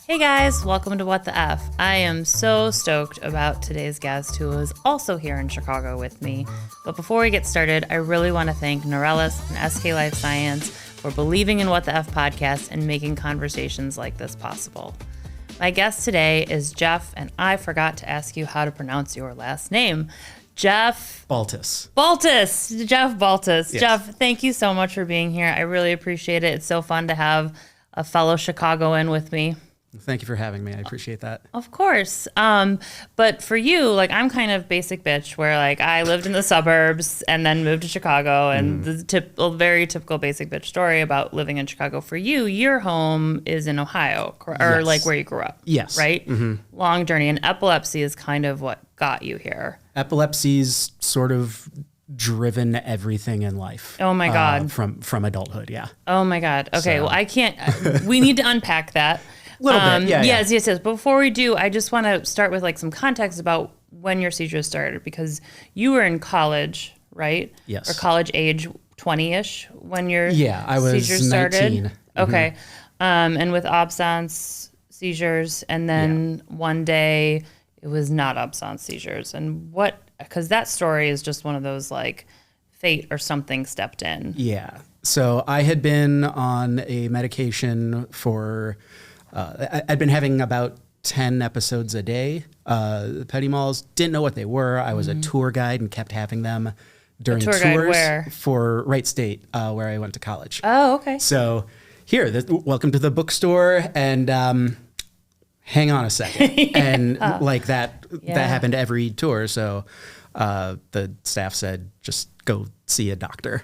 Hey guys, welcome to What the F. I am so stoked about today's guest who is also here in Chicago with me. But before we get started, I really want to thank Neurelis and SK Life Science for believing in What the F podcast and making conversations like this possible. My guest today is Jeff, and I forgot to ask you how to pronounce your last name. Jeff Baltes. Jeff Baltes. Yes. Jeff, thank you so much for being here. I really appreciate it. It's so fun to have a fellow Chicagoan with me. Thank you for having me. I appreciate that. Of course. But for you, like, I'm kind of basic bitch where like I lived in the suburbs and then moved to Chicago, and the very typical basic bitch story about living in Chicago. For you, your home is in Ohio, or Yes. like where you grew up. Yes. Right? Long journey. And epilepsy is kind of what got you here. Epilepsy's sort of driven everything in life. Oh my God. From adulthood, yeah. Oh my God. Okay. So. Well, I can't, we need to unpack that. Little bit, yeah. Yes. Before we do, I just want to start with like some context about when your seizures started, because you were in college, right? Yes. Or college age, 20-ish when your I was seizures started. 19. Okay. And with absence seizures, and then one day it was not absence seizures. And because that story is just one of those like fate or something stepped in. Yeah. So I had been on a medication for... I'd been having about 10 episodes a day. Epitomos, didn't know what they were. I was a tour guide and kept having them during tour tours guide where? For Wright State, where I went to college. Oh, okay. So here, welcome to the bookstore, and hang on a second. And like that happened every tour. So the staff said, just go see a doctor.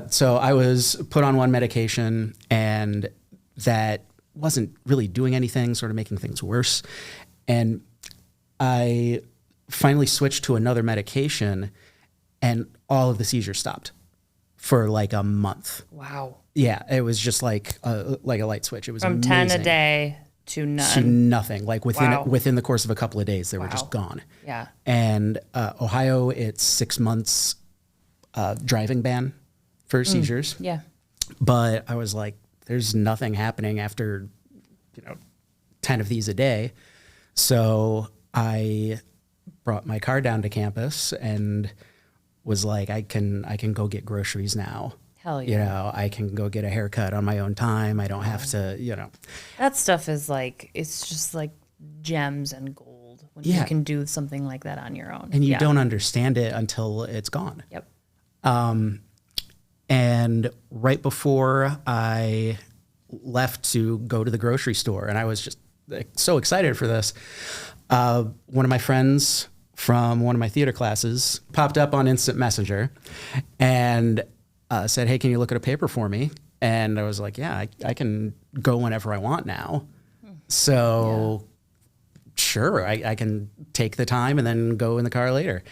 So I was put on one medication, and that wasn't really doing anything, sort of making things worse. And I finally switched to another medication, and all of the seizures stopped for like a month. Wow. Yeah, it was just like a light switch. It was From amazing. 10 a day to none. To nothing. Like Wow. within the course of a couple of days, they were just gone. Yeah. And Ohio, it's 6 months driving ban for seizures. Yeah. But I was like, there's nothing happening after, 10 of these a day. So I brought my car down to campus and was like, I can go get groceries now. Hell yeah. I can go get a haircut on my own time. I don't have to, That stuff is like, it's just like gems and gold when you can do something like that on your own. And you don't understand it until it's gone. Yep. And right before I left to go to the grocery store, and I was just like, so excited for this, one of my friends from one of my theater classes popped up on Instant Messenger and said, hey, can you look at a paper for me? And I was like, yeah, I can go whenever I want now. So sure, I can take the time and then go in the car later.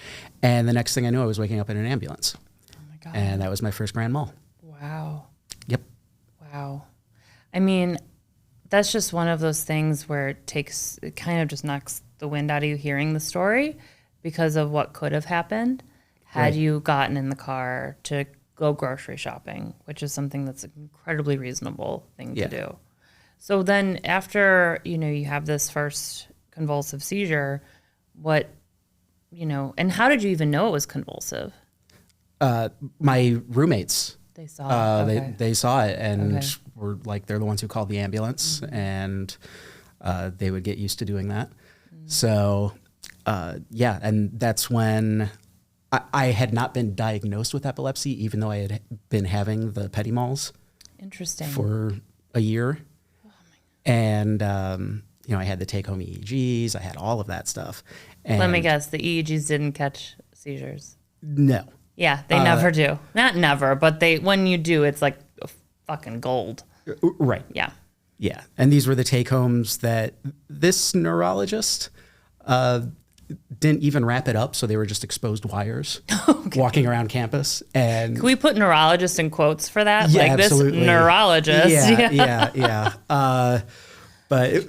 And the next thing I knew, I was waking up in an ambulance. God. And that was my first grand mal. Wow. Yep. Wow. I mean, that's just one of those things where it kind of just knocks the wind out of you hearing the story because of what could have happened had you gotten in the car to go grocery shopping, which is something that's an incredibly reasonable thing to do. So then after, you have this first convulsive seizure, and how did you even know it was convulsive? My roommates, They saw it. they saw it and were like, they're the ones who called the ambulance, and they would get used to doing that. So, and that's when I had not been diagnosed with epilepsy, even though I had been having the epitomes. Interesting. For a year. And, I had the take-home EEGs. I had all of that stuff. And Let me guess, the EEGs didn't catch seizures. No. Yeah, they never do. Not never, but when you do, it's like fucking gold. Right. Yeah. Yeah. And these were the take-homes that this neurologist didn't even wrap it up, so they were just exposed wires walking around campus. And can we put neurologist in quotes for that? Yeah, like absolutely. This neurologist. Yeah. But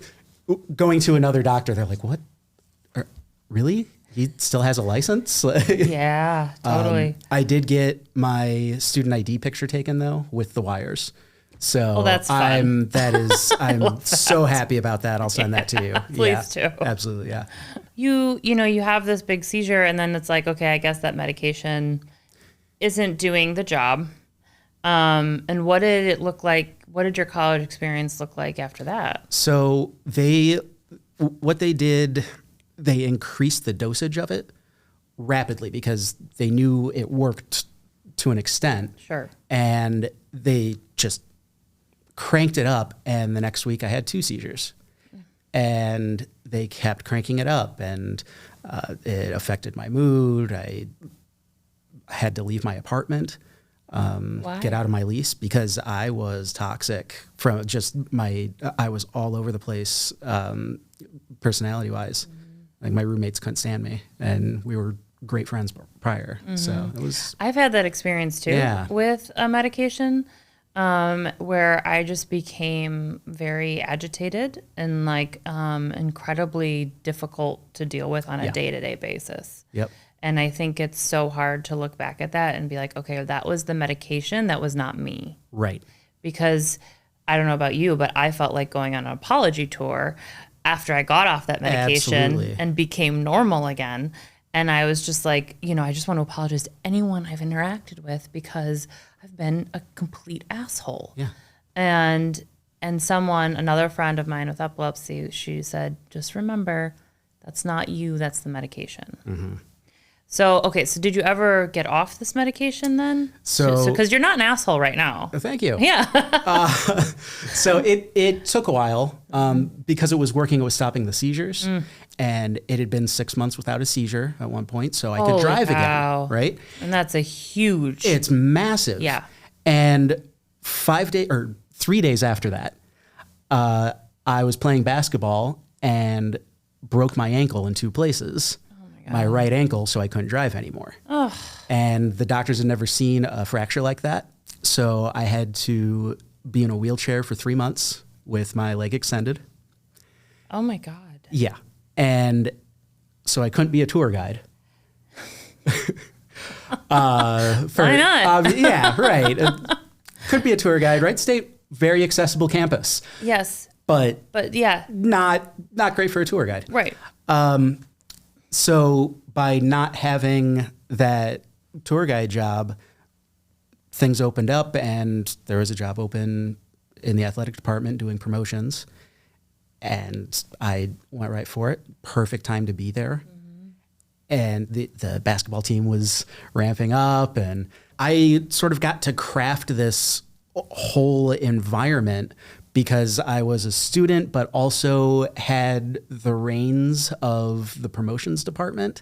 going to another doctor, they're like, what? Really? He still has a license? Yeah, totally. I did get my student ID picture taken, though, with the wires. So that's fun. I'm so happy about that. I'll send that to you. Please do. Absolutely. Yeah. You have this big seizure, and then it's like, okay, I guess that medication isn't doing the job. And what did it look like? What did your college experience look like after that? So what they did, they increased the dosage of it rapidly because they knew it worked to an extent. Sure. And they just cranked it up, and the next week I had 2 seizures. And they kept cranking it up, and it affected my mood. I had to leave my apartment, get out of my lease because I was toxic from just I was all over the place, personality-wise. Like my roommates couldn't stand me, and we were great friends prior. So it was. I've had that experience too with a medication, where I just became very agitated and like incredibly difficult to deal with on a day-to-day basis. Yep. And I think it's so hard to look back at that and be like, okay, that was the medication, that was not me. Right. Because I don't know about you, but I felt like going on an apology tour after I got off that medication and became normal again. And I was just like, I just want to apologize to anyone I've interacted with because I've been a complete asshole. Yeah. And another friend of mine with epilepsy, she said, just remember, that's not you, that's the medication. Mm-hmm. So, okay, so did you ever get off this medication then? So, because you're not an asshole right now. Thank you. Yeah. So it took a while because it was working, it was stopping the seizures. And it had been 6 months without a seizure at one point, so I could drive again, right? And that's a huge... It's massive. Yeah. And 3 days after that, I was playing basketball and broke my ankle in 2 places. My right ankle, so I couldn't drive anymore. Ugh. And the doctors had never seen a fracture like that. So I had to be in a wheelchair for 3 months with my leg extended. Oh my God. Yeah. And so I couldn't be a tour guide. Why not? Yeah, right. Couldn't be a tour guide, Wright State, very accessible campus. Yes. But yeah. Not great for a tour guide. Right. So by not having that tour guide job, things opened up, and there was a job open in the athletic department doing promotions, and I went right for it. Perfect time to be there. Mm-hmm. And the basketball team was ramping up, and I sort of got to craft this whole environment because I was a student, but also had the reins of the promotions department.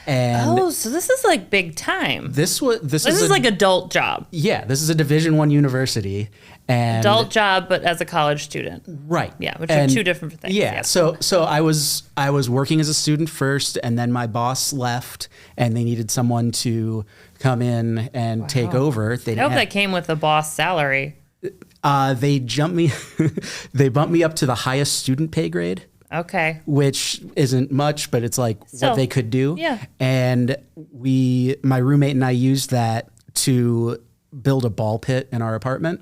And so this is like big time. This is like adult job. Yeah, this is a Division I university, and adult job, but as a college student. Right. Yeah, which are 2 different things. Yeah. So I was working as a student first, and then my boss left, and they needed someone to come in and take over. I hope that came with a boss salary. They bumped me up to the highest student pay grade. Okay. Which isn't much, but it's like what they could do. Yeah. And my roommate and I used that to build a ball pit in our apartment.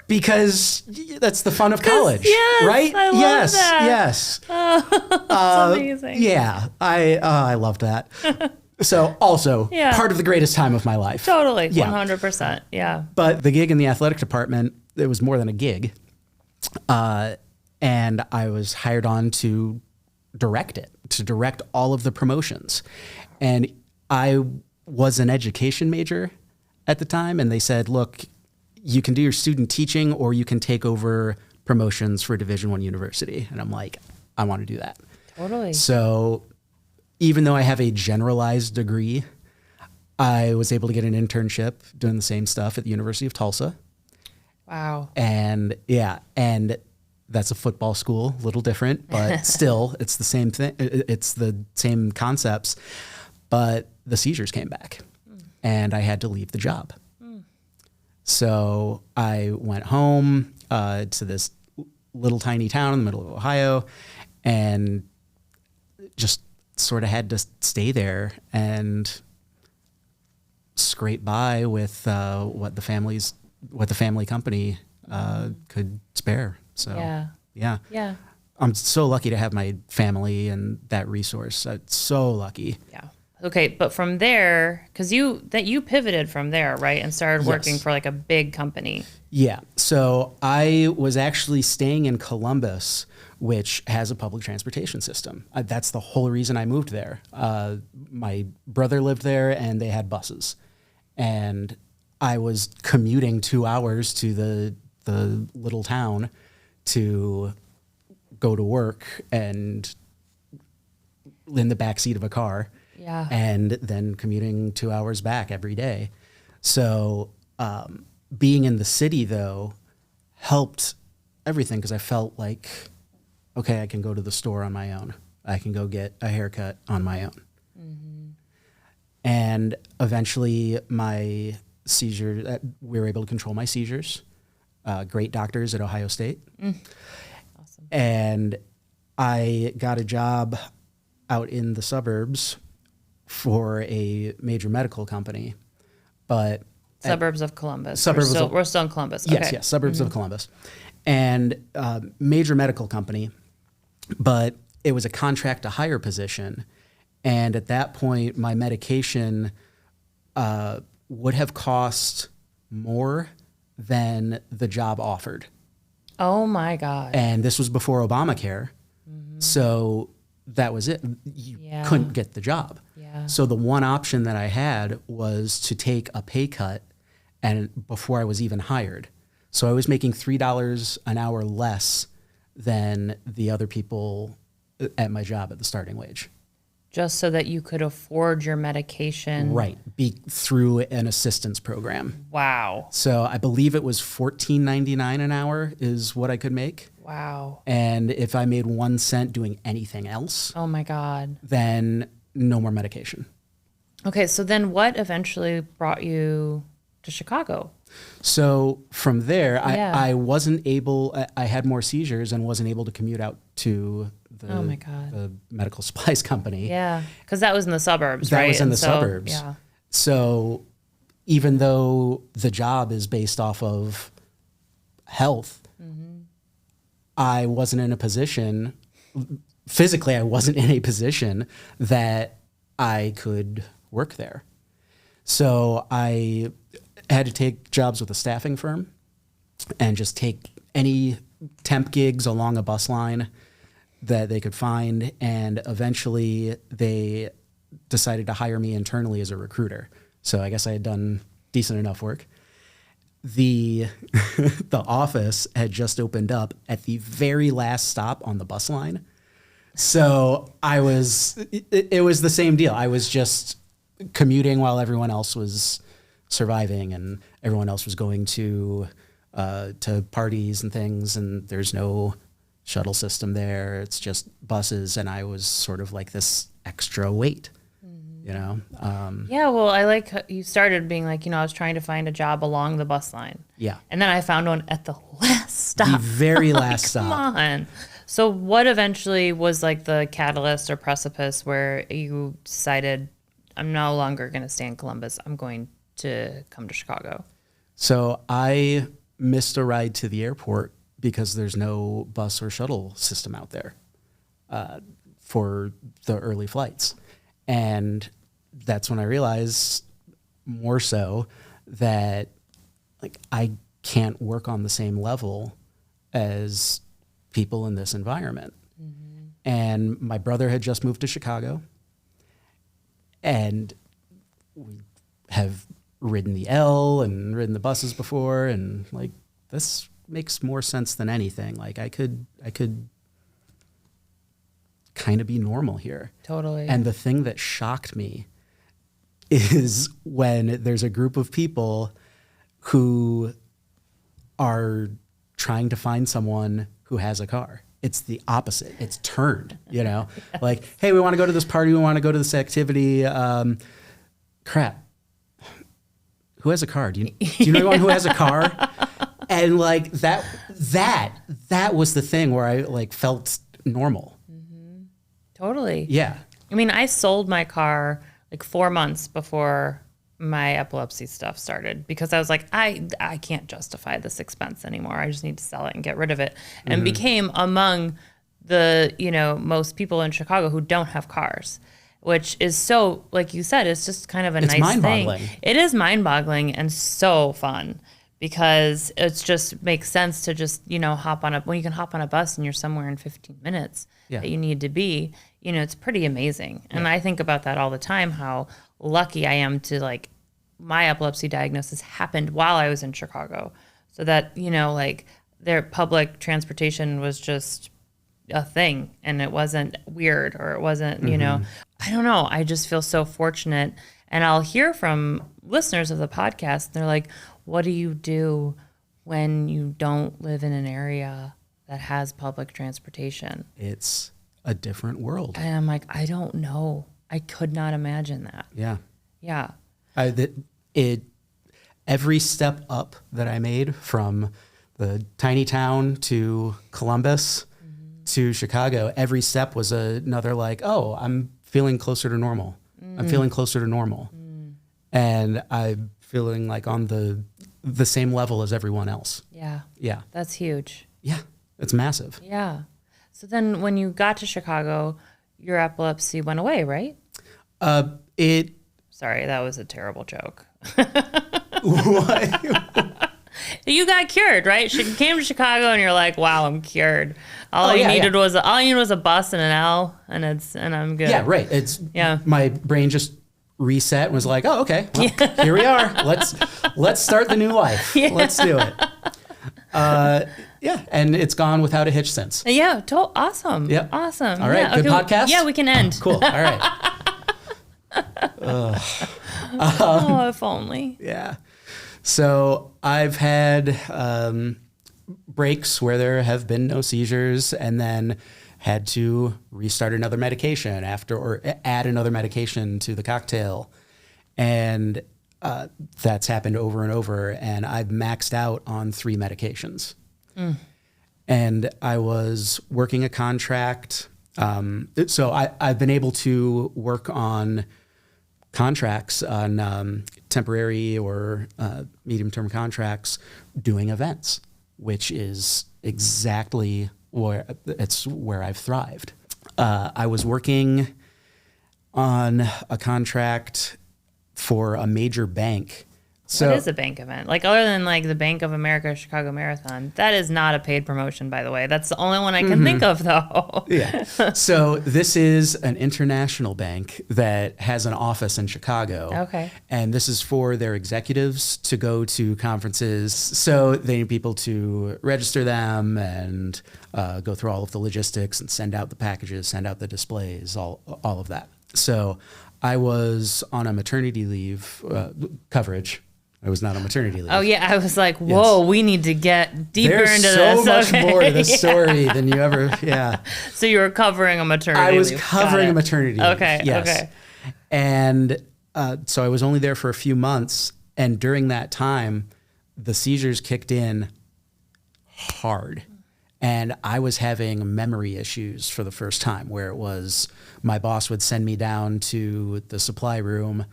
Because that's the fun of college, right? I love that. Yes. Oh, that's amazing. Yeah. I loved that. So also part of the greatest time of my life. Totally. 100%. Yeah. But the gig in the athletic department, it was more than a gig. And I was hired on to direct all of the promotions. And I was an education major at the time. And they said, look, you can do your student teaching or you can take over promotions for Division I university. And I'm like, I want to do that. Totally. So even though I have a generalized degree, I was able to get an internship doing the same stuff at the University of Tulsa. Wow. And that's a football school, a little different, but still it's the same thing. It's the same concepts, but the seizures came back and I had to leave the job. So I went home to this little tiny town in the middle of Ohio and just sort of had to stay there and scrape by with what the family's what the family company could spare. So yeah. I'm so lucky to have my family and that resource. It's so lucky. Yeah. Okay, but from there, because you pivoted from there, right, and started working for like a big company. Yeah. So I was actually staying in Columbus, which has a public transportation system. That's the whole reason I moved there. My brother lived there, and they had buses, and I was commuting 2 hours to the little town to go to work and in the backseat of a car. Yeah. And then commuting 2 hours back every day. So being in the city, though, helped everything because I felt like, okay, I can go to the store on my own. I can go get a haircut on my own. Mm-hmm. And eventually my seizure, we were able to control my seizures. Great doctors at Ohio State. Awesome. And I got a job out in the suburbs for a major medical company, but suburbs of Columbus. We're still in Columbus. Yes, yes, suburbs of Columbus, and major medical company, but it was a contract to hire position, and at that point, my medication would have cost more than the job offered. Oh my God! And this was before Obamacare, so that was it. You couldn't get the job. So the one option that I had was to take a pay cut, and before I was even hired. So I was making $3 an hour less than the other people at my job at the starting wage. Just so that you could afford your medication. Right, through an assistance program. Wow. So I believe it was $14.99 an hour is what I could make. Wow. And if I made 1 cent doing anything else, oh my God, then no more medication. Okay, so then what eventually brought you to Chicago? So from there, I wasn't able, I had more seizures and wasn't able to commute out to the medical supplies company. Yeah, because that was in the suburbs, right? That was in the suburbs. Yeah. So even though the job is based off of health, I wasn't in a position, physically I wasn't in a position that I could work there. So I had to take jobs with a staffing firm and just take any temp gigs along a bus line that they could find. And eventually they decided to hire me internally as a recruiter. So I guess I had done decent enough work. The office had just opened up at the very last stop on the bus line. So it was the same deal. I was just commuting while everyone else was surviving and everyone else was going to parties and things, and there's no shuttle system there. It's just buses, and I was sort of like this extra weight, you know? Yeah, well, I like how you started being like, I was trying to find a job along the bus line. Yeah. And then I found one at the last stop. The very last stop. Come on. So what eventually was like the catalyst or precipice where you decided, I'm no longer going to stay in Columbus. I'm going to come to Chicago? So I missed a ride to the airport because there's no bus or shuttle system out there for the early flights. And that's when I realized more so that like I can't work on the same level as people in this environment. And my brother had just moved to Chicago, and we have ridden the L and ridden the buses before, and like this makes more sense than anything. Like I could kind of be normal here. Totally. And the thing that shocked me is when there's a group of people who are trying to find someone who has a car. It's the opposite. It's turned, Yes. Like, hey, we want to go to this party. We want to go to this activity. Crap. Who has a car? Do you know anyone who has a car? And like that was the thing where I like felt normal. Totally. Yeah. I mean, I sold my car like 4 months before my epilepsy stuff started, because I was like, I can't justify this expense anymore. I just need to sell it and get rid of it. And became among the, most people in Chicago who don't have cars, which is so, like you said, it's just kind of a nice thing. It is mind-boggling and so fun, because it just makes sense to just, hop on when you can hop on a bus and you're somewhere in 15 minutes that you need to be, it's pretty amazing. And I think about that all the time, how lucky I am to, like, my epilepsy diagnosis happened while I was in Chicago. So that, their public transportation was just a thing, and it wasn't weird, or it wasn't, I don't know. I just feel so fortunate. And I'll hear from listeners of the podcast, and they're like, what do you do when you don't live in an area that has public transportation? It's a different world. And I'm like, I don't know. I could not imagine that. Yeah. Yeah. Every step up that I made from the tiny town to Columbus to Chicago, every step was another, like, oh, I'm feeling closer to normal. I'm feeling closer to normal. And I'm feeling like on the same level as everyone else. Yeah. Yeah. That's huge. Yeah. It's massive. Yeah. So then when you got to Chicago, your epilepsy went away, right? Sorry, that was a terrible joke. What? You got cured, right? You came to Chicago and you're like, wow, I'm cured. All you needed was a bus and an L, and I'm good. Yeah, right. My brain just reset and was like, oh, okay, well, here we are. Let's start the new life. Yeah. Let's do it. And it's gone without a hitch since. Yeah, awesome. Yeah, awesome. All right, good podcast. Yeah, we can end. Cool. All right. If only. Yeah. So I've had breaks where there have been no seizures, and then had to restart another medication or add another medication to the cocktail. And that's happened over and over. And I've maxed out on 3 medications. And I was working a contract. So I've been able to work on contracts, on temporary or medium-term contracts, doing events, which is exactly where I've thrived. I was working on a contract for a major bank. So, what is a bank event? Like, other than like the Bank of America Chicago Marathon, that is not a paid promotion, by the way. That's the only one I can think of, though. Yeah. So this is an international bank that has an office in Chicago. Okay. And this is for their executives to go to conferences. So they need people to register them and go through all of the logistics and send out the packages, send out the displays, all of that. So I was on a maternity leave coverage. I was not on maternity leave. Oh, yeah. I was like, whoa, we need to get deeper into this. There's so much more to this story than you ever, So you were covering a maternity leave. I was covering a maternity leave. Okay, yes. okay. And so I was only there for a few months. And during that time, the seizures kicked in hard. And I was having memory issues for the first time, where it was my boss would send me down to the supply room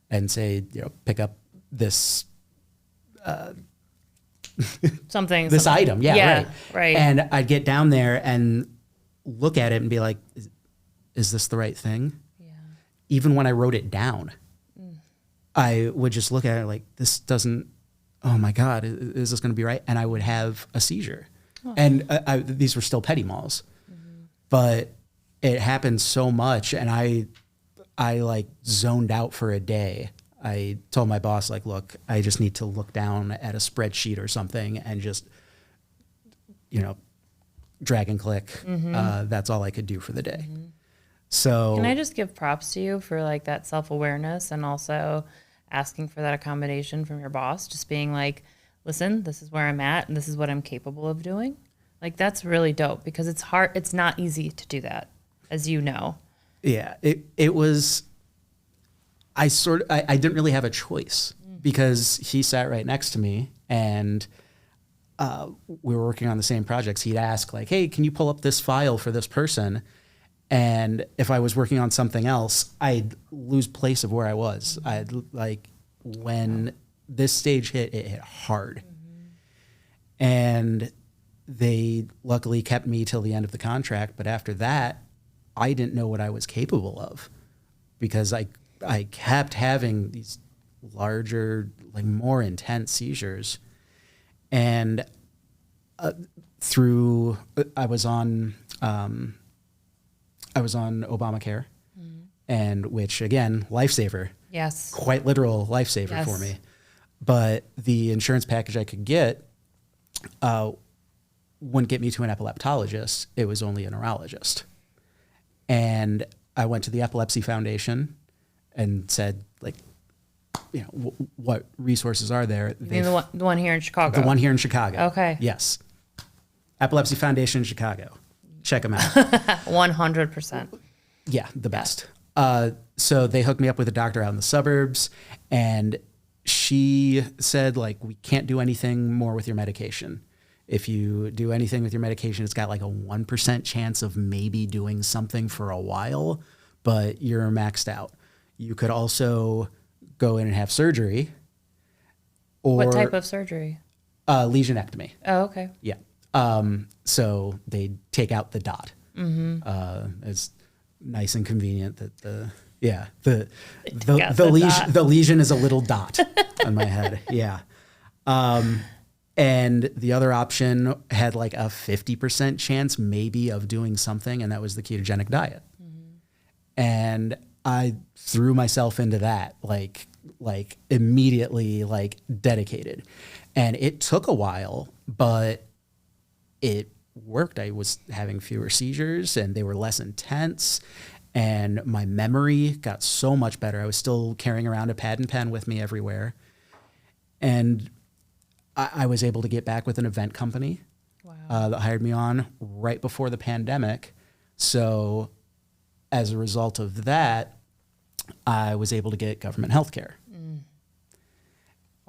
and say, pick up this this item. Yeah, right. And I'd get down there and look at it and be like, is this the right thing? Yeah. Even when I wrote it down, I would just look at it like, this doesn't, oh my God, is this going to be right? And I would have a seizure. Oh. And these were still petty malls, but it happened so much. And I like zoned out for a day. I told my boss, like, look, I just need to look down at a spreadsheet or something and just, drag and click. That's all I could do for the day. So can I just give props to you for like that self-awareness, and also asking for that accommodation from your boss, just being like, listen, this is where I'm at and this is what I'm capable of doing. Like, that's really dope, because it's hard. It's not easy to do that, as you know. Yeah, it was, I didn't really have a choice, because he sat right next to me, and we were working on the same projects. He'd ask like, hey, can you pull up this file for this person? And if I was working on something else, I'd lose place of where I was. I'd like, when this stage hit, it hit hard. And they luckily kept me till the end of the contract. But after that, I didn't know what I was capable of, because I kept having these larger, like more intense seizures. And I was on Obamacare, and which again, lifesaver. Yes. Quite literal lifesaver for me. But the insurance package I could get wouldn't get me to an epileptologist. It was only a neurologist. And I went to the Epilepsy Foundation and said, like, you know, what resources are there? You mean the one here in Chicago? The one here in Chicago. Okay. Yes. Epilepsy Foundation in Chicago. Check them out. 100%. Yeah, the best. So they hooked me up with a doctor out in the suburbs, and she said, like, we can't do anything more with your medication. If you do anything with your medication, it's got like a 1% chance of maybe doing something for a while, but you're maxed out. You could also go in and have surgery. Or what type of surgery? Lesionectomy. Oh, okay. Yeah. So they take out the dot. It's nice and convenient that the lesion is a little dot on my head. Yeah. And the other option had like a 50% chance maybe of doing something, and that was the ketogenic diet. And I threw myself into that, like immediately, like dedicated. And it took a while, but it worked. I was having fewer seizures and they were less intense, and my memory got so much better. I was still carrying around a pad and pen with me everywhere. And I was able to get back with an event company that hired me on right before the pandemic. So as a result of that, I was able to get government health care.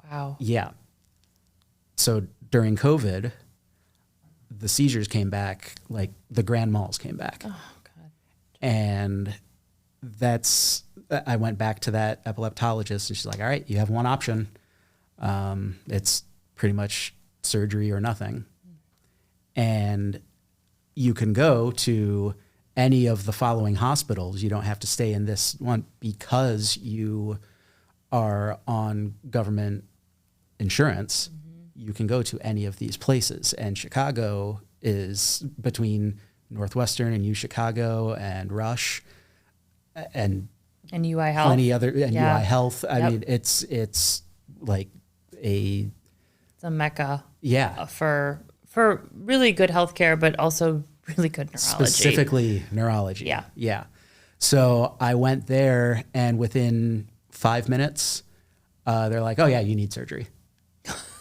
Wow. Yeah. So during COVID, the seizures came back, like the grand malls came back. Oh, God. And I went back to that epileptologist, and she's like, all right, you have one option. It's pretty much surgery or nothing. And you can go to any of the following hospitals. You don't have to stay in this one because you are on government insurance. You can go to any of these places. And Chicago is between Northwestern and U Chicago and Rush and UI Health. Plenty other, and UI Health. I mean, it's like it's a mecca. Yeah. For really good healthcare, but also really good neurology. Specifically neurology. Yeah. Yeah. So I went there, and within 5 minutes, they're like, oh yeah, you need surgery.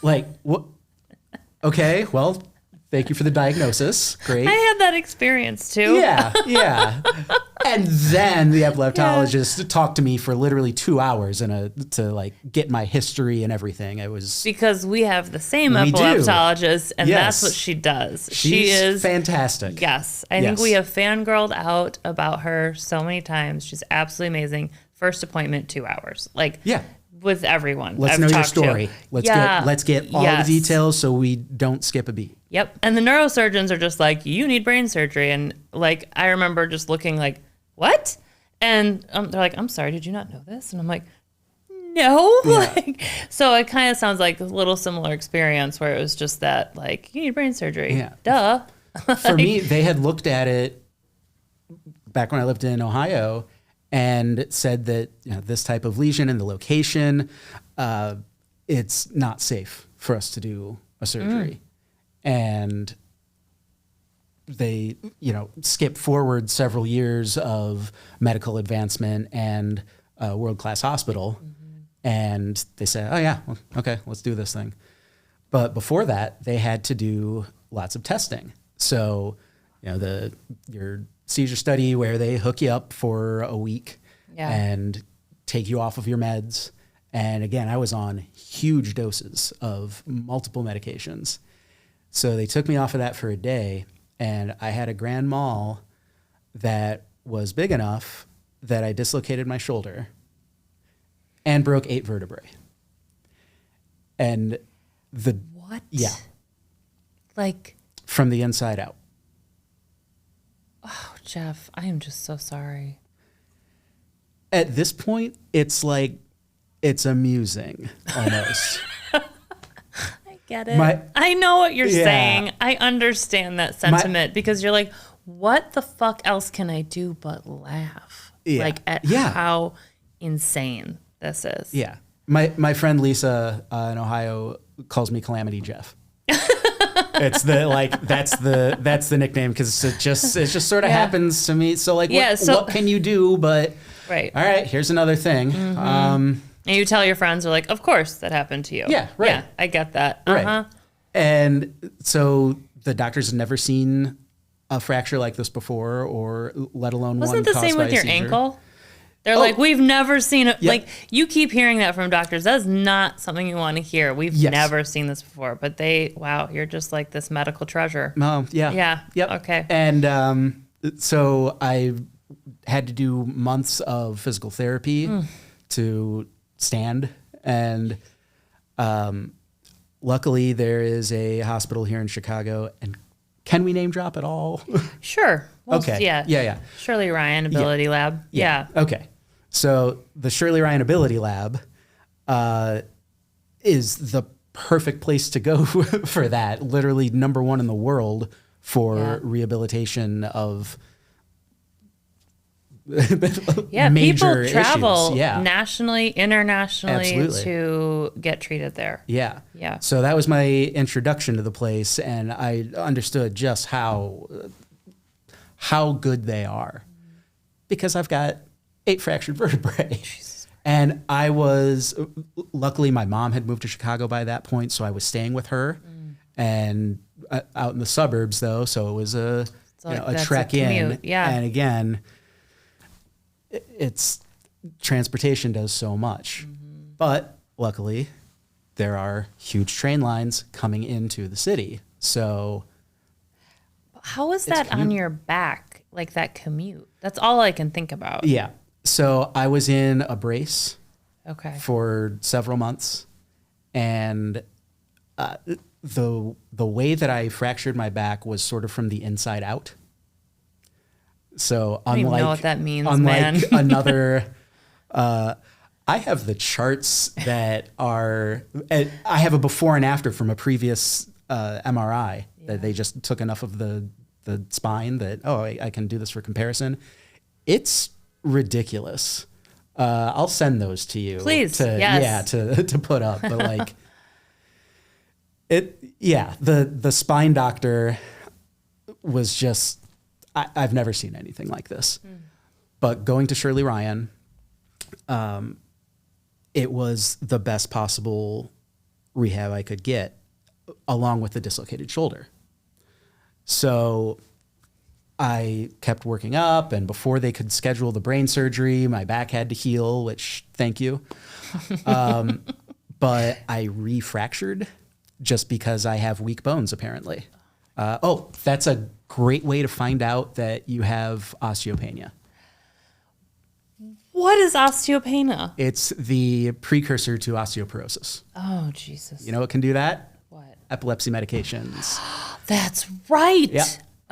Like, what? Okay, well, thank you for the diagnosis. Great. I had that experience too. Yeah, yeah. And then the epileptologist talked to me for literally 2 hours to like get my history and everything. It was because we have the same epileptologist, and that's what she does. She is fantastic. Yes, I think we have fangirled out about her so many times. She's absolutely amazing. First appointment, 2 hours. Like with everyone. Let's know your story. Let's get all the details so we don't skip a beat. Yep. And the neurosurgeons are just like, you need brain surgery. And like, I remember just looking like, what? And they're like, I'm sorry, did you not know this? And I'm like, no. Like, so it kind of sounds like a little similar experience where it was just that, like, you need brain surgery. Yeah. Duh. For me, they had looked at it back when I lived in Ohio and said that, you know, this type of lesion and the location, it's not safe for us to do a surgery. And they, you know, skip forward several years of medical advancement and a world-class hospital. And they say, oh yeah, well, okay, let's do this thing. But before that, they had to do lots of testing. So, you know, your seizure study where they hook you up for a week and take you off of your meds. And again, I was on huge doses of multiple medications. So they took me off of that for a day, and I had a grand mal that was big enough that I dislocated my shoulder and broke 8 vertebrae. And What? Yeah. Like, From the inside out. oh, Jeff, I am just so sorry. At this point, it's like, it's amusing almost. I get it. I know what you're saying. I understand that sentiment because you're like, what the fuck else can I do but laugh? Yeah. Like at how insane this is. Yeah. My friend Lisa in Ohio calls me Calamity Jeff. It's that's the nickname because it just sort of happens to me. So like, what can you do? But right. All right, here's another thing. And you tell your friends, are like, of course that happened to you. Yeah, right. Yeah, I get that. Right. And so the doctors have never seen a fracture like this before, or let alone one caused by a seizure. Wasn't the same with your ankle? They're like, we've never seen it. Yep. Like, you keep hearing that from doctors. That's not something you want to hear. We've never seen this before. But you're just like this medical treasure. Oh, yeah. Yeah. Yep. Okay. And so I had to do months of physical therapy to stand. And luckily, there is a hospital here in Chicago. And can we name drop at all? Sure. Well, okay. Yeah. Shirley Ryan Ability Lab. Yeah. Okay. So the Shirley Ryan Ability Lab is the perfect place to go for that. Literally #1 in the world for rehabilitation of major people travel issues. nationally, internationally to get treated there. Yeah. Yeah. So that was my introduction to the place, and I understood just how good they are because I've got 8 fractured vertebrae. Jesus. And I was, luckily my mom had moved to Chicago by that point, so I was staying with her and out in the suburbs though. So it was a trek in. Yeah. And again, it's transportation does so much, but luckily there are huge train lines coming into the city. So how is that on your back? Like that commute? That's all I can think about. Yeah. So I was in a brace for several months, and the way that I fractured my back was sort of from the inside out. So I don't even know what that means, unlike man. another, I have the charts that are. I have a before and after from a previous MRI that they just took enough of the spine that I can do this for comparison. It's ridiculous. I'll send those to you. Please. To put up. But like the spine doctor was just I've never seen anything like this. But going to Shirley Ryan, it was the best possible rehab I could get, along with the dislocated shoulder. So I kept working up, and before they could schedule the brain surgery, my back had to heal, which thank you. But I refractured just because I have weak bones, apparently. That's a great way to find out that you have osteopenia. What is osteopenia? It's the precursor to osteoporosis. Oh, Jesus. You know what can do that? What? Epilepsy medications. That's right. Yeah.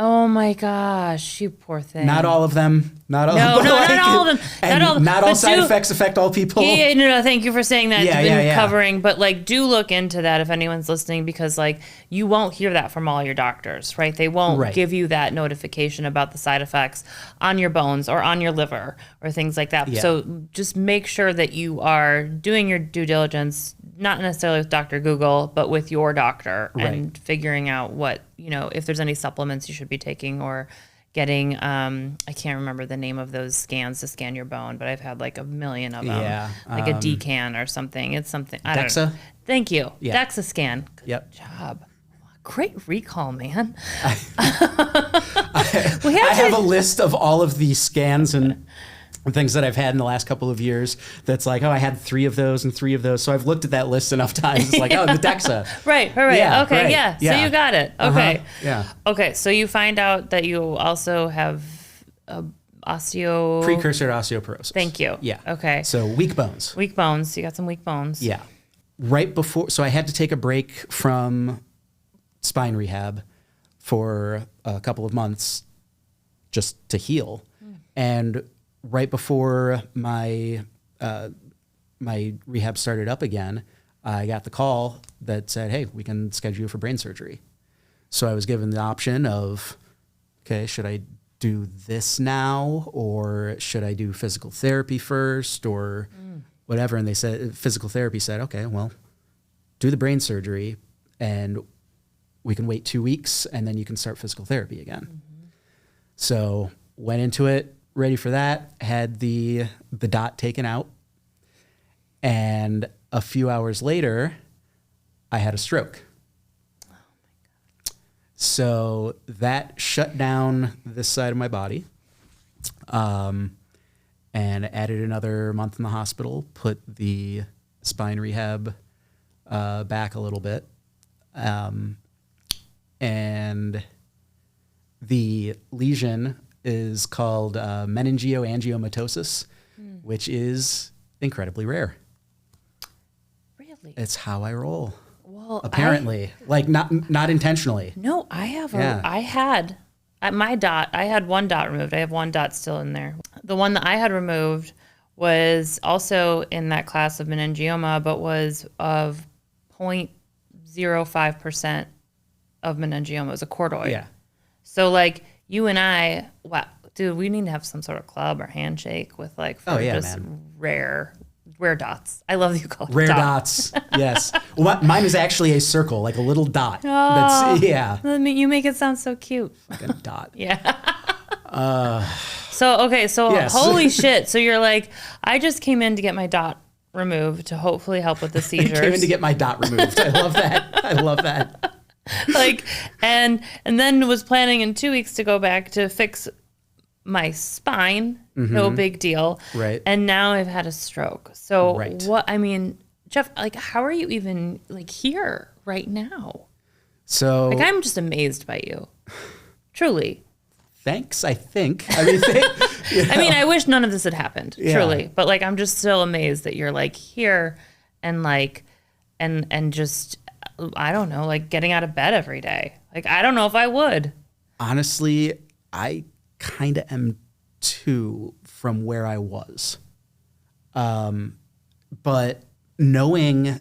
Oh my gosh, you poor thing. Not all of them. Not all of them. Not all side effects affect all people. Yeah, no, thank you for saying that. Yeah. Covering, but like, do look into that if anyone's listening, because like, you won't hear that from all your doctors, right? They won't give you that notification about the side effects on your bones or on your liver or things like that. Yeah. So just make sure that you are doing your due diligence, not necessarily with Dr. Google, but with your doctor and figuring out what, if there's any supplements you should be taking or getting, I can't remember the name of those scans to scan your bone, but I've had like a million of them. Yeah. Like a DCAN or something. It's something. DEXA? Thank you. Yeah. DEXA scan. Yep. Good job. Great recall, man. I have a list of all of the scans and things that I've had in the last couple of years that's like, I had 3 of those and 3 of those. So I've looked at that list enough times. It's like, the DEXA. Right. Yeah, okay, right. yeah. So you got it. Okay. Yeah. Okay, so you find out that you also have precursor to osteoporosis. Thank you. Yeah. Okay. So weak bones. Weak bones. You got some weak bones. Yeah. right before, so I had to take a break from spine rehab for a couple of months just to heal. And right before my my rehab started up again, I got the call that said, hey, we can schedule you for brain surgery. So I was given the option of, okay, should I do this now, or should I do physical therapy first, or whatever? And they said, physical therapy said, okay, well, do the brain surgery and we can wait 2 weeks and then you can start physical therapy again. So went into it, ready for that, had the dot taken out. And a few hours later, I had a stroke. Oh my God. So that shut down this side of my body, and added another month in the hospital, put the spine rehab back a little bit. And the lesion is called meningeoangiomatosis, which is incredibly rare. Really? It's how I roll. Well, apparently, not intentionally. No, I have. I had at my dot. I had one dot removed. I have one dot still in there. The one that I had removed was also in that class of meningioma, but was of 0.05% of meningioma. It was a cordoid. Yeah. So like you and I, wow, dude, we need to have some sort of club or handshake with like for just rare dots. I love that you call it rare dots. Yes. Well, mine is actually a circle, like a little dot. Oh, you make it sound so cute. Like a dot. Yeah. So yes. Holy shit. So you're like, I just came in to get my dot removed to hopefully help with the seizures. I came in to get my dot removed. I love that. I love that. Like, and then was planning in 2 weeks to go back to fix my spine. No big deal. Right. And now I've had a stroke. So right. Jeff, like, how are you even like here right now? So like, I'm just amazed by you. Truly. Thanks, I think. I mean, I mean, I wish none of this had happened, truly. But like, I'm just still amazed that you're like here and like, and just, I don't know, like getting out of bed every day. Like, I don't know if I would. Honestly, I kind of am too from where I was. But knowing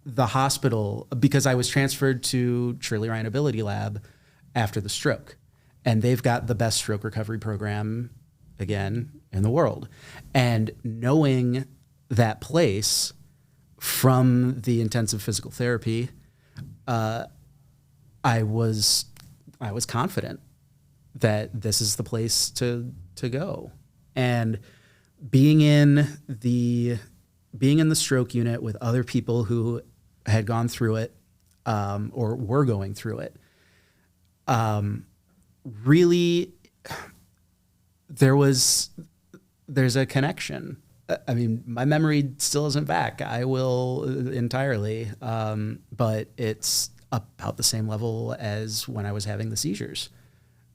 the hospital, because I was transferred to Shirley Ryan Ability Lab after the stroke, and they've got the best stroke recovery program, again, in the world. And knowing that place from the intensive physical therapy, I was confident that this is the place to go. And being in the stroke unit with other people who had gone through it, or were going through it, really, there's a connection. I mean, my memory still isn't back. I will entirely, but it's about the same level as when I was having the seizures,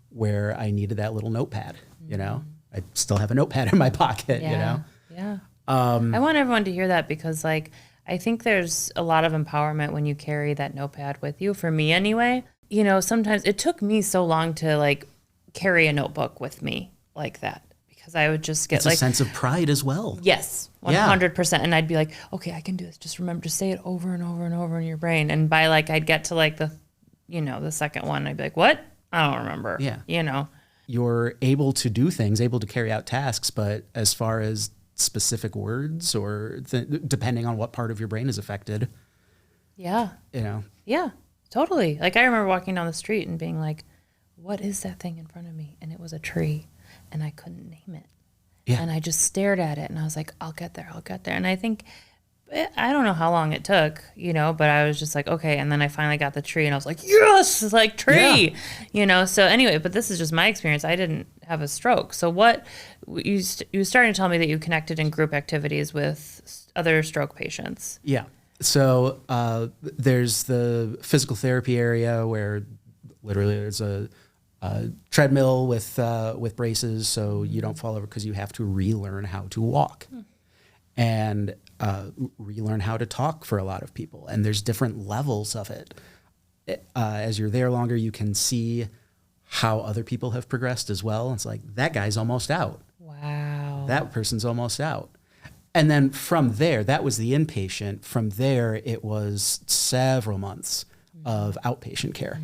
where I needed that little notepad. You know, I still have a notepad in my pocket. Yeah. You know, yeah. I want everyone to hear that, because like I think there's a lot of empowerment when you carry that notepad with you. For me, anyway. You know, sometimes it took me so long to like carry a notebook with me like that, because I would just get it's a sense of pride as well. Yes, 100%. And I'd be like, okay, I can do this. Just remember to say it over and over and over in your brain. And by like, I'd get to like the second one, I'd be like, what? I don't remember. Yeah. You know, you're able to do things, able to carry out tasks, but as far as specific words or depending on what part of your brain is affected. Yeah. You know. Yeah. Totally. Like I remember walking down the street and being like, what is that thing in front of me? And it was a tree and I couldn't name it. Yeah. And I just stared at it and I was like, I'll get there. And I think, I don't know how long it took, you know, but I was just like, okay. And then I finally got the tree and I was like, yes, it's like tree, you know? So anyway, but this is just my experience. I didn't have a stroke. So what you started to tell me that you connected in group activities with other stroke patients. Yeah. So there's the physical therapy area where literally there's a treadmill with braces, so you don't fall over because you have to relearn how to walk. And relearn how to talk for a lot of people. And there's different levels of it. As you're there longer, you can see how other people have progressed as well. It's like, that guy's almost out. Wow. That person's almost out. And then from there, that was the inpatient. From there, it was several months of outpatient care.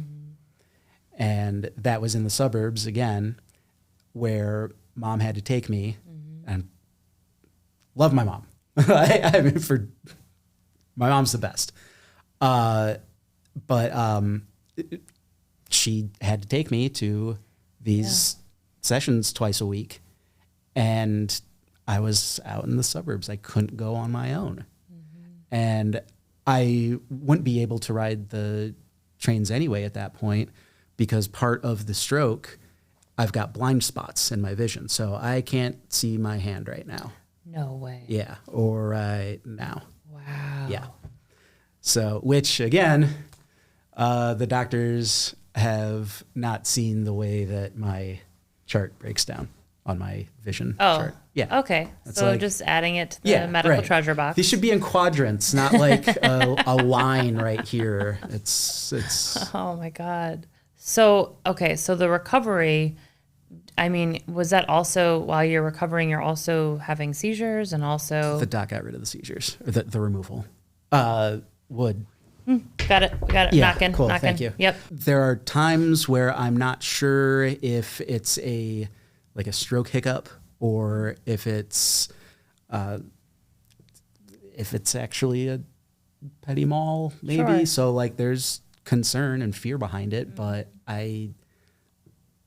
And that was in the suburbs again, where mom had to take me, and love my mom. I mean, my mom's the best. But she had to take me to these sessions twice a week, and I was out in the suburbs. I couldn't go on my own. And I wouldn't be able to ride the trains anyway at that point, because part of the stroke, I've got blind spots in my vision. So I can't see my hand right now. No way. Yeah. Or right now. Wow. Yeah. So, which again, the doctors have not seen the way that my chart breaks down on my vision chart. Yeah. Okay. That's so like, just adding it to the medical treasure box. These should be in quadrants, not like a line right here. It's. Oh my God. So, okay. So the recovery, I mean, was that also while you're recovering, you're also having seizures and also. The doc got rid of the seizures, or the removal. Would. Got it. Yeah, Knocking. cool. Thank you. Yep. There are times where I'm not sure if it's like a stroke hiccup or if it's actually a petit mal, maybe. Sure. So like there's concern and fear behind it, but I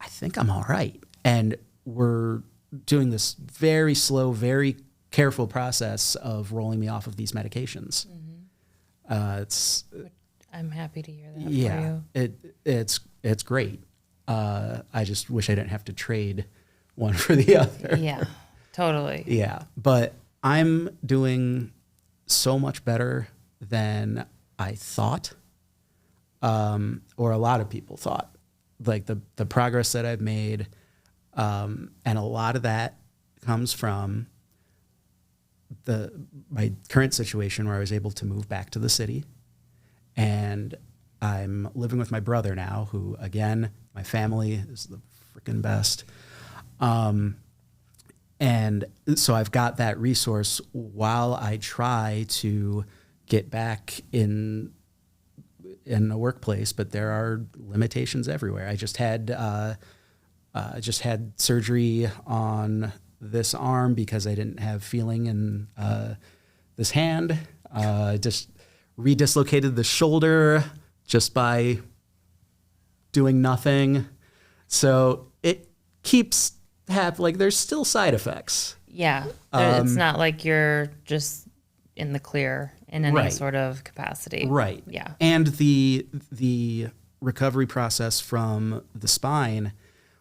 think I'm all right. And we're doing this very slow, very careful process of rolling me off of these medications. I'm happy to hear that for you. It's great. I just wish I didn't have to trade one for the other. Yeah, totally. Yeah, but I'm doing so much better than I thought, or a lot of people thought. Like the progress that I've made, and a lot of that comes from my current situation where I was able to move back to the city, and I'm living with my brother now, who again, my family is the freaking best. And so I've got that resource while I try to get back in a workplace, but there are limitations everywhere. I just had surgery on this arm because I didn't have feeling in this hand. Just redislocated the shoulder just by doing nothing. So it keeps there's still side effects. Yeah. It's not like you're just in the clear in any sort of capacity. Right. Yeah. And the recovery process from the spine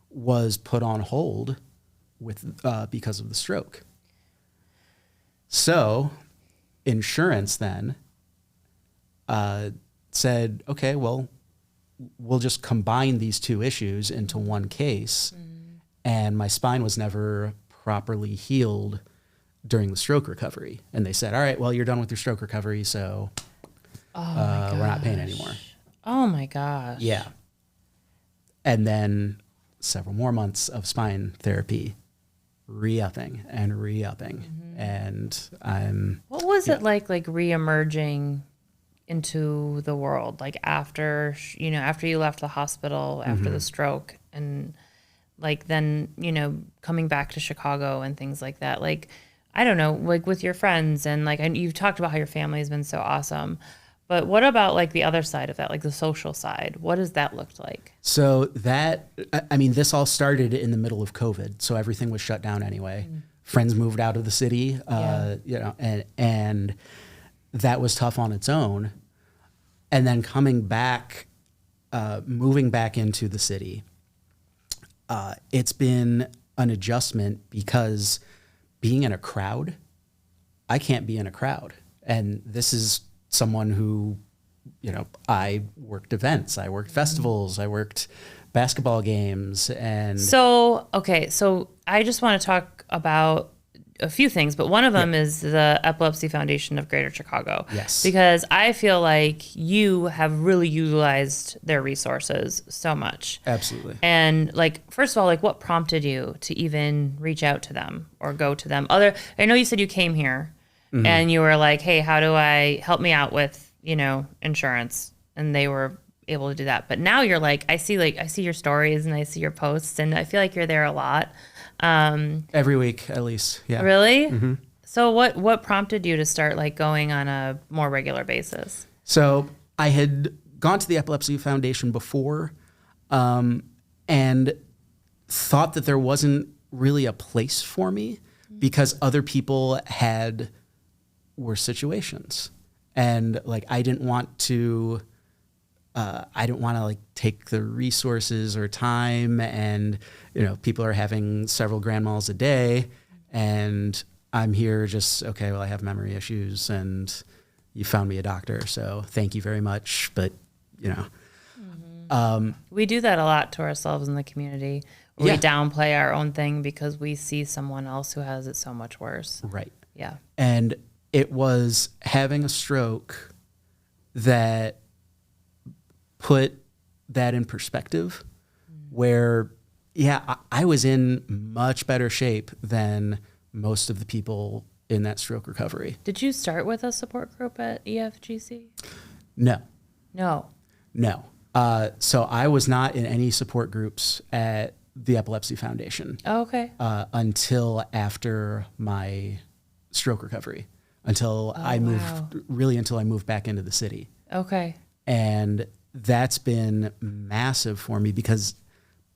was put on hold because of the stroke. So insurance then said, okay, well, we'll just combine these two issues into one case. And my spine was never properly healed during the stroke recovery. And they said, all right, well, you're done with your stroke recovery, so we're not paying anymore. Oh my gosh. Yeah. And then several more months of spine therapy, re-upping. And I'm... What was it like re-emerging into the world? Like after you left the hospital, after the stroke, and then, coming back to Chicago and things like that. Like, I don't know, like with your friends and and you've talked about how your family has been so awesome, but what about the other side of that, like the social side? What does that look like? So this all started in the middle of COVID. So everything was shut down anyway. Friends moved out of the city, and that was tough on its own. And then coming back, moving back into the city, it's been an adjustment because being in a crowd, I can't be in a crowd. And this is someone who, I worked events, I worked festivals, I worked basketball games. And so I just want to talk about a few things, but one of them is the Epilepsy Foundation of Greater Chicago. Yes. Because I feel like you have really utilized their resources so much. Absolutely. And like, first of all, like what prompted you to even reach out to them or go to them? I know you said you came here and you were like, hey, how do I help me out with, insurance? And they were able to do that. But now you're like, I see your stories and I see your posts and I feel like you're there a lot. Every week, at least. Yeah. Really? Mm-hmm. So what prompted you to start like going on a more regular basis? So I had gone to the Epilepsy Foundation before, and thought that there wasn't really a place for me because other people had worse situations. And like, I didn't want to like take the resources or time, and people are having several grand mals a day, and I'm here just, okay, well, I have memory issues and you found me a doctor, so thank you very much. But we do that a lot to ourselves in the community. We downplay our own thing because we see someone else who has it so much worse. Right. Yeah. And it was having a stroke that put that in perspective, where, I was in much better shape than most of the people in that stroke recovery. Did you start with a support group at EFGC? No. No. So I was not in any support groups at the Epilepsy Foundation. Oh, okay. Until after my stroke recovery, until I moved back into the city. Okay. And that's been massive for me because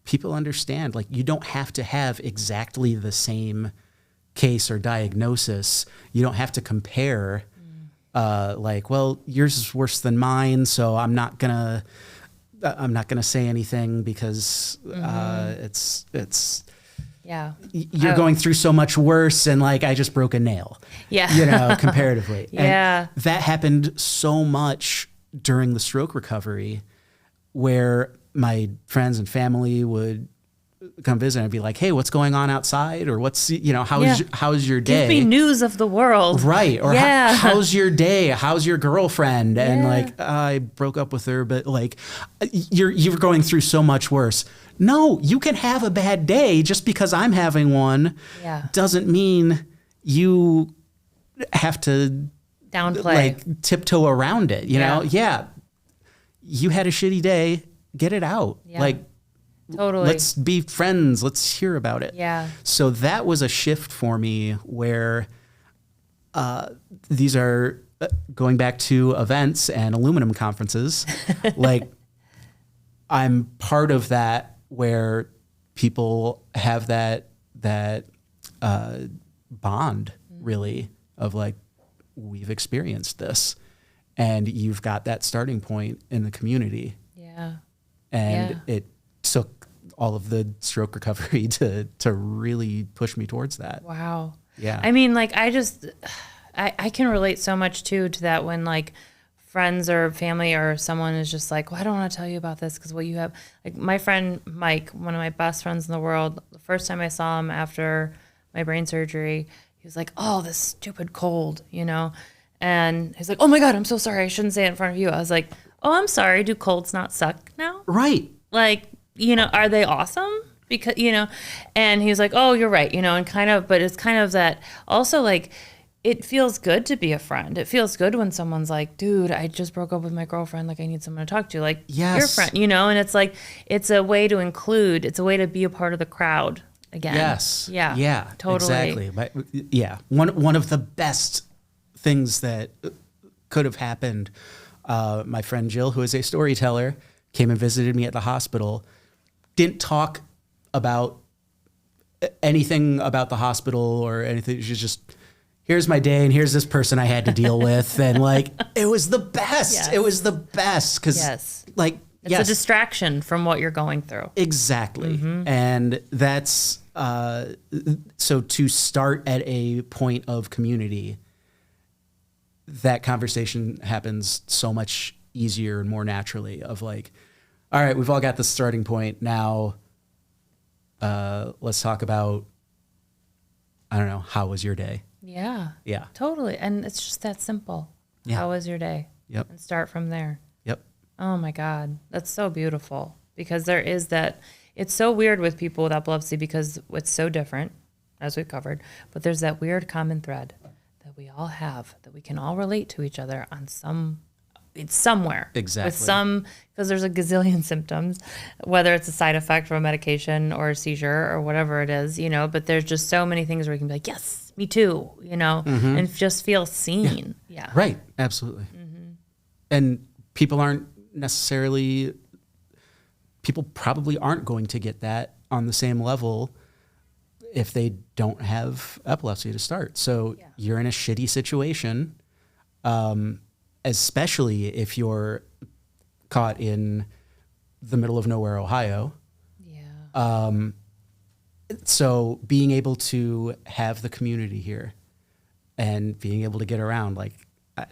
people understand, like, you don't have to have exactly the same case or diagnosis. You don't have to compare, like, well, yours is worse than mine, so I'm not gonna say anything because it's you're going through so much worse, and like, I just broke a nail. Yeah. Comparatively. Yeah. And that happened so much during the stroke recovery, where my friends and family would come visit and I'd be like, hey, what's going on outside? Or what's, how's your day? Give me news of the world. Right. Or how's your day? How's your girlfriend? And like, I broke up with her, but like, you're going through so much worse. No, you can have a bad day. Just because I'm having one doesn't mean you have to downplay, like tiptoe around it, you know? Yeah. You had a shitty day, get it out. Like, totally. Let's be friends. Let's hear about it. Yeah. So that was a shift for me, where these are going back to events and aluminum conferences. Like, I'm part of that, where people have that bond, really, of like, we've experienced this, and you've got that starting point in the community. Yeah. And it took all of the stroke recovery to really push me towards that. Wow. Yeah. I mean, like, I can relate so much too to that, when like friends or family or someone is just like, well, I don't want to tell you about this because what you have, like my friend Mike, one of my best friends in the world, the first time I saw him after my brain surgery, he was like, oh, this stupid cold, and he's like, oh my God, I'm so sorry. I shouldn't say it in front of you. I was like, oh, I'm sorry. Do colds not suck now? Right. Like, are they awesome? Because, and he was like, oh, you're right, and kind of, but it's kind of that also, like, it feels good to be a friend. It feels good when someone's like, dude, I just broke up with my girlfriend. Like, I need someone to talk to. Like, your friend, and it's like, it's a way to include, it's a way to be a part of the crowd again. Yes. Yeah. Yeah. Totally. Exactly. But yeah. One of the best things that could have happened, my friend Jill, who is a storyteller, came and visited me at the hospital, didn't talk about anything about the hospital or anything. She's just, here's my day and here's this person I had to deal with. And like, it was the best. Yes. It was the best. Cause like, it's a distraction from what you're going through. Exactly. Mm-hmm. And that's, so to start at a point of community, that conversation happens so much easier and more naturally, of like, all right, we've all got the starting point now. Let's talk about I don't know, how was your day? Yeah. Yeah. Totally. And it's just that simple. Yeah. How was your day? Yep. And start from there. Yep. Oh my God. That's so beautiful, because there is that. It's so weird with people with epilepsy because it's so different, as we've covered, but there's that weird common thread that we all have, that we can all relate to each other on it's somewhere. Exactly. With some, because there's a gazillion symptoms, whether it's a side effect from a medication or a seizure or whatever it is, but there's just so many things where you can be like, yes, me too, and just feel seen. Yeah. Right. Absolutely. And people probably aren't going to get that on the same level if they don't have epilepsy to start. So you're in a shitty situation, especially if you're caught in the middle of nowhere, Ohio. Yeah. So being able to have the community here and being able to get around, I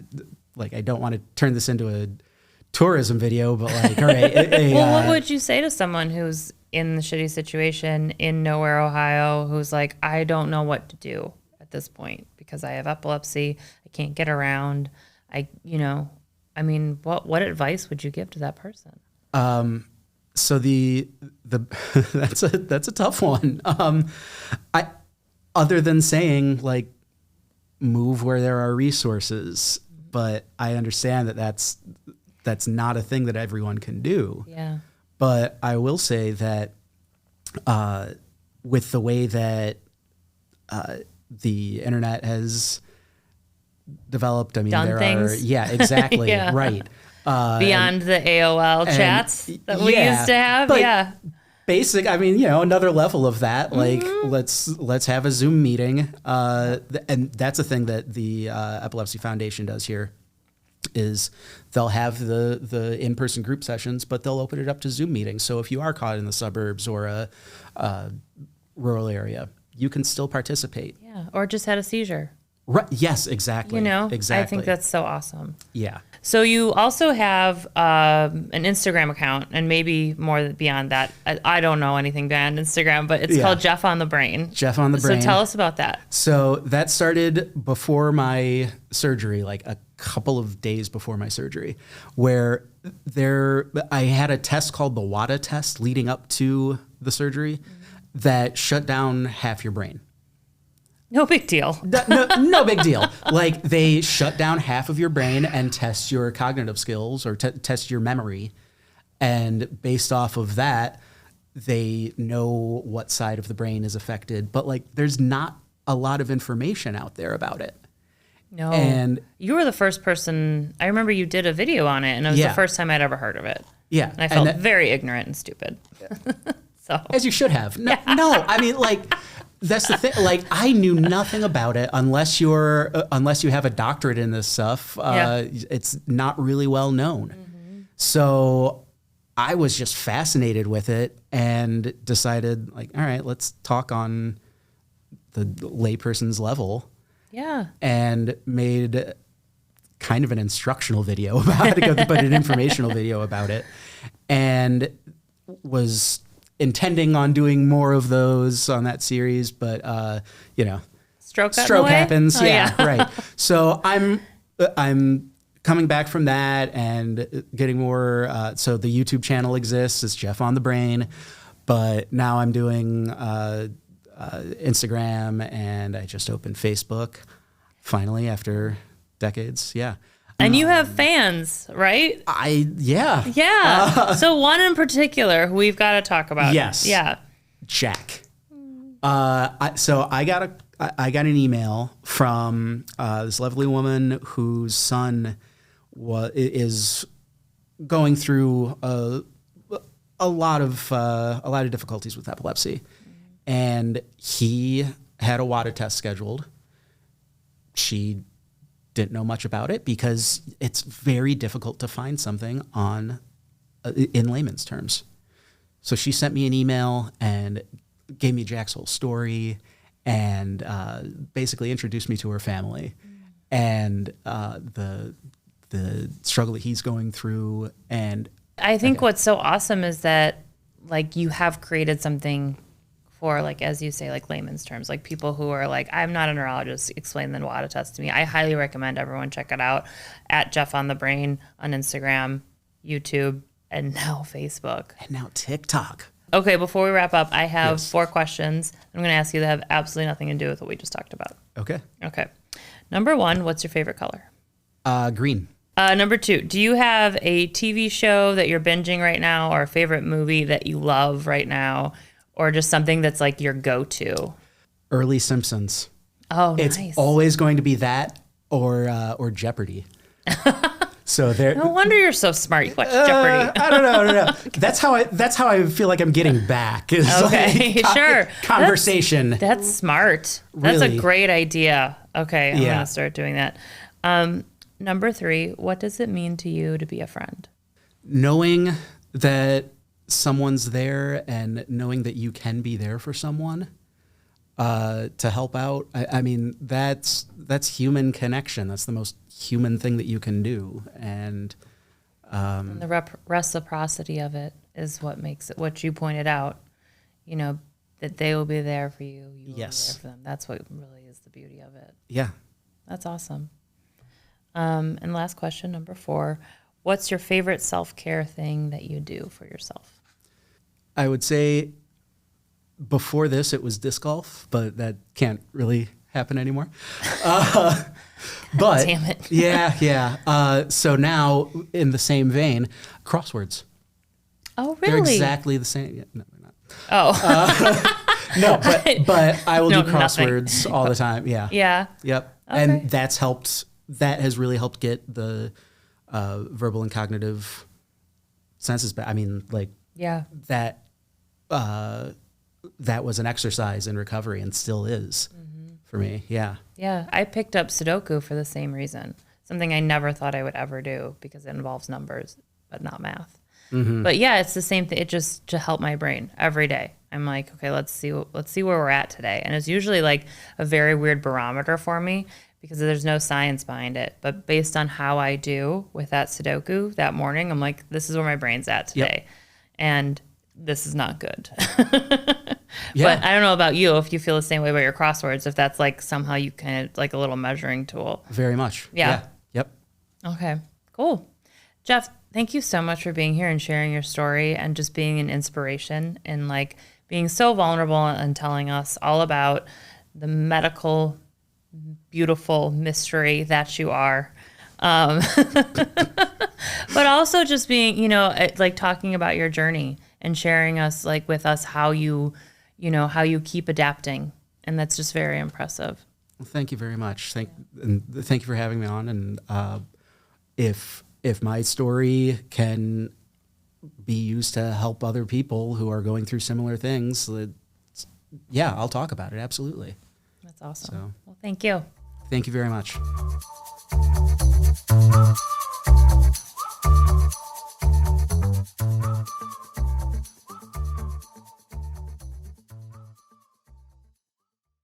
don't want to turn this into a tourism video, but all right. Well, what would you say to someone who's in the shitty situation in nowhere, Ohio, who's like, I don't know what to do at this point because I have epilepsy. I can't get around. What advice would you give to that person? So the that's a tough one. Other than saying move where there are resources, but I understand that that's not a thing that everyone can do. Yeah. But I will say that with the way that the internet has developed, Done things. Yeah, exactly. Yeah. Right. Beyond the AOL chats that we used to have. Yeah. Basic, another level of that, let's have a Zoom meeting. And that's a thing that the Epilepsy Foundation does here, is they'll have the in-person group sessions, but they'll open it up to Zoom meetings. So if you are caught in the suburbs or a rural area, you can still participate. Yeah, or just had a seizure. Right. Yes, exactly. Exactly. I think that's so awesome. Yeah. So you also have an Instagram account, and maybe more beyond that. I don't know anything beyond Instagram, but it's called Jeff on the Brain. Jeff on the Brain. So tell us about that. So that started before my surgery, a couple of days before my surgery, where I had a test called the WADA test leading up to the surgery that shut down half your brain. No big deal. No big deal. They shut down half of your brain and test your cognitive skills or test your memory. And based off of that, they know what side of the brain is affected. But there's not a lot of information out there about it. No. And you were the first person. I remember you did a video on it, and it was the first time I'd ever heard of it. Yeah. And I felt very ignorant and stupid. So. As you should have. No, that's the thing. I knew nothing about it unless you have a doctorate in this stuff. It's not really well known. Mm-hmm. So I was just fascinated with it and decided, all right, let's talk on the layperson's level. Yeah. And made kind of an instructional video about it, but an informational video about it, and was intending on doing more of those on that series, but stroke happens. Oh, yeah. Right. So I'm coming back from that and getting more. So the YouTube channel exists. It's Jeff on the Brain, but now I'm doing Instagram, and I just opened Facebook finally after decades. Yeah. And you have fans, right? Yeah. Yeah. So one in particular who we've got to talk about. Yes. Yeah. Jack. So I got an email from this lovely woman whose son is going through a lot of difficulties with epilepsy, and he had a WADA test scheduled. She didn't know much about it because it's very difficult to find something in layman's terms. So she sent me an email and gave me Jack's whole story and basically introduced me to her family and the struggle that he's going through. And I think what's so awesome is that you have created something for, like, as you say, like layman's terms, like people who are like, I'm not a neurologist, explain the WADA test to me. I highly recommend everyone check it out at Jeff on the Brain on Instagram, YouTube, and now Facebook. And now TikTok. Okay, before we wrap up, I have 4 questions I'm going to ask you that have absolutely nothing to do with what we just talked about. Okay. Okay. Number 1, what's your favorite color? Green. Number 2, do you have a TV show that you're binging right now, or a favorite movie that you love right now, or just something that's like your go-to? Early Simpsons. Oh, it's nice. always going to be that or Jeopardy. So there. No wonder you're so smart. You watch Jeopardy. I don't know. That's how I feel like I'm getting back. Is Okay, like sure. Conversation. That's smart. That's Really. a great idea. Okay, I'm Yeah. gonna start doing that. Number 3, what does it mean to you to be a friend? Knowing that someone's there and knowing that you can be there for someone to help out. I mean, that's human connection. That's the most human thing that you can do. And The reciprocity of it is what makes it, what you pointed out, you know, that they will be there for you. You will be there for them. That's what really is the beauty of it. Yeah. That's awesome. And last question, number 4, what's your favorite self-care thing that you do for yourself? I would say before this, it was disc golf, but that can't really happen anymore. But Damn it. yeah. So now, in the same vein, crosswords. Oh, They're really? exactly the same. Yeah, no, they're not. Oh. No, but I will No, do crosswords all the time. Yeah. Yeah. Yep. Okay. And that's helped. That has really helped get the verbal and cognitive senses back. I mean, like Yeah. that was an exercise in recovery and still is for me. Yeah. Yeah. I picked up Sudoku for the same reason. Something I never thought I would ever do because it involves numbers, but not math. But yeah, it's the same thing. It just to help my brain every day. I'm like, okay, let's see where we're at today. And it's usually like a very weird barometer for me because there's no science behind it. But based on how I do with that Sudoku that morning, I'm like, this is where my brain's at today. And this is not good. But I don't know about you, if you feel the same way about your crosswords, if that's like somehow you kind of like a little measuring tool. Very much. Yeah. Yep. Okay, cool. Jeff, thank you so much for being here and sharing your story and just being an inspiration and like being so vulnerable and telling us all about the medical, beautiful mystery that you are. But also just being, you know, like talking about your journey and sharing us like with us how you keep adapting. And that's just very impressive. Well, thank you very much. Thank you for having me on. And if my story can be used to help other people who are going through similar things, I'll talk about it. Absolutely. That's awesome. So, well, thank you. Thank you very much.